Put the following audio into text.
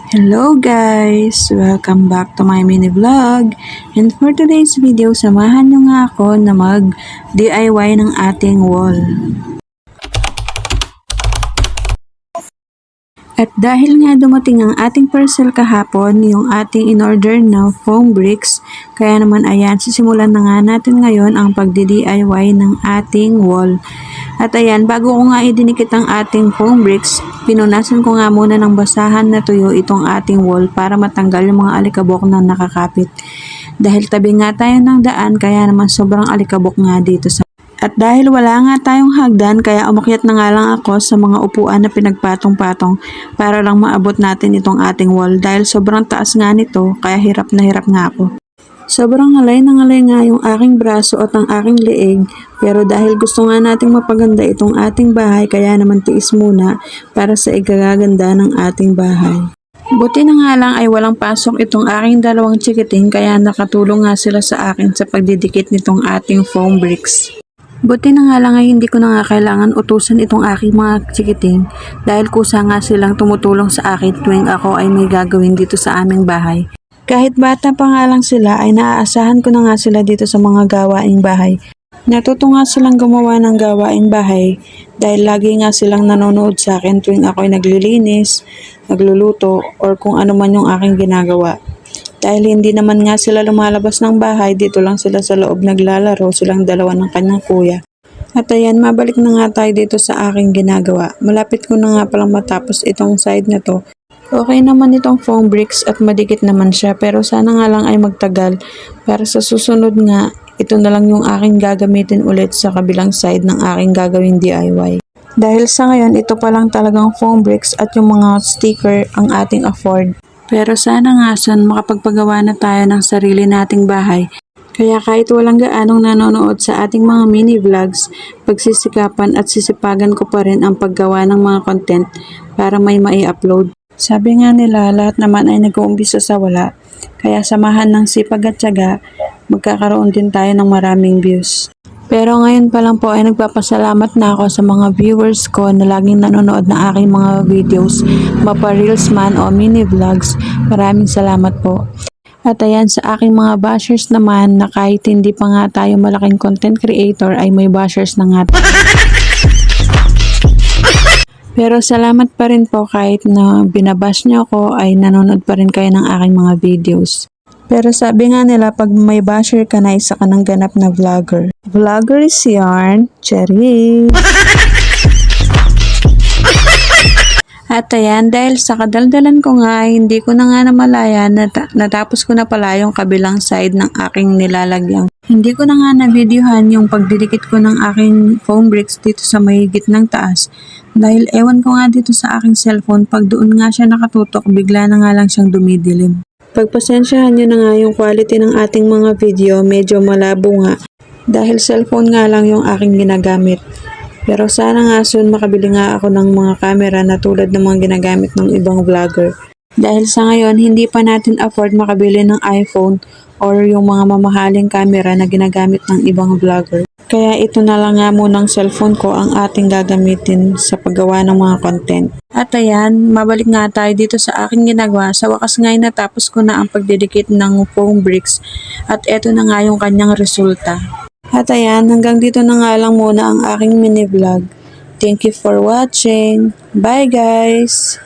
Hello guys! Welcome back to my mini vlog. And for today's video, samahan nyo nga ako na mag DIY ng ating wall. At dahil nga dumating ang ating parcel kahapon, yung ating in-order na foam bricks, kaya naman ayan, sisimulan na nga natin ngayon ang pagdi-DIY ng ating wall. At ayan, bago ko nga idinikit ang ating foam bricks, pinunasan ko nga muna ng basahan na tuyo itong ating wall para matanggal yung mga alikabok na nakakapit. Dahil tabi nga tayo ng daan, kaya naman sobrang alikabok nga dito sa At dahil wala nga tayong hagdan, kaya umakyat na nga lang ako sa mga upuan na pinagpatong-patong para lang maabot natin itong ating wall. Dahil sobrang taas nga nito, kaya hirap nga ako. Sobrang ngalay nga yung aking braso at ang aking leeg, pero dahil gusto nga nating mapaganda itong ating bahay, kaya naman tiis muna para sa igagaganda ng ating bahay. Buti na nga lang ay walang pasok itong aking dalawang chikiting, kaya nakatulong nga sila sa akin sa pagdidikit nitong ating foam bricks. Buti na nga lang ay hindi ko na nga kailangan utusan itong aking mga chikiting dahil kusa nga silang tumutulong sa akin tuwing ako ay may gagawin dito sa aming bahay. Kahit bata pa nga lang sila ay naaasahan ko na nga sila dito sa mga gawaing bahay. Natuto nga silang gumawa ng gawaing bahay dahil lagi nga silang nanonood sa akin tuwing ako ay naglilinis, nagluluto, or kung ano man yung aking ginagawa. Dahil hindi naman nga sila lumalabas ng bahay, dito lang sila sa loob naglalaro, silang dalawa ng kanyang kuya. At ayan, mabalik na nga tayo dito sa aking ginagawa. Malapit ko na nga palang matapos itong side na to. Okay naman itong foam bricks at madikit naman siya, pero sana nga lang ay magtagal para sa susunod nga, ito na lang yung aking gagamitin ulit sa kabilang side ng aking gagawing DIY. Dahil sa ngayon, ito pa lang talagang foam bricks at yung mga sticker ang ating afford. Pero sana nga son makapagpagawa na tayo ng sarili nating bahay. Kaya kahit walang gaanong nanonood sa ating mga mini vlogs, pagsisikapan at sisipagan ko pa rin ang paggawa ng mga content para may mai-upload. Sabi nga nila, lahat naman ay nag-uumpisa sa wala. Kaya samahan ng sipag at tiyaga, magkakaroon din tayo ng maraming views. Pero ngayon pa lang po ay nagpapasalamat na ako sa mga viewers ko na laging nanonood ng aking mga videos, mapa-reels man o mini vlogs. Maraming salamat po. At ayan, sa aking mga bashers naman na kahit hindi pa nga tayo malaking content creator ay may bashers na nga. Pero salamat pa rin po kahit na binabash nyo ako ay nanonood pa rin kayo ng aking mga videos. Pero sabi nga nila, pag may basher ka na, isa ka ng ganap na vlogger. Vlogger is yarn, cherry! At ayan, dahil sa kadaldalan ko nga, hindi ko na nga namalaya, natapos ko na pala yung kabilang side ng aking nilalagyan. Hindi ko na nga na-videohan yung pagdidikit ko ng aking foam bricks dito sa may gitnang taas. Dahil ewan ko nga dito sa aking cellphone, pag doon nga siya nakatutok, bigla na nga lang siyang dumidilim. Pagpasensyahan nyo na nga yung quality ng ating mga video, medyo malabo nga. Dahil cellphone nga lang yung aking ginagamit. Pero sana nga soon makabili nga ako ng mga camera na tulad ng mga ginagamit ng ibang vlogger. Dahil sa ngayon, hindi pa natin afford makabili ng iPhone or yung mga mamahaling camera na ginagamit ng ibang vlogger. Kaya ito na lang nga munang cellphone ko ang ating gagamitin sa paggawa ng mga content. At ayan, mabalik nga tayo dito sa aking ginagawa. Sa wakas nga natapos ko na ang pagdidikit ng foam bricks at eto na nga yung kanyang resulta. At ayan, hanggang dito na nga lang muna ang aking mini vlog. Thank you for watching. Bye guys!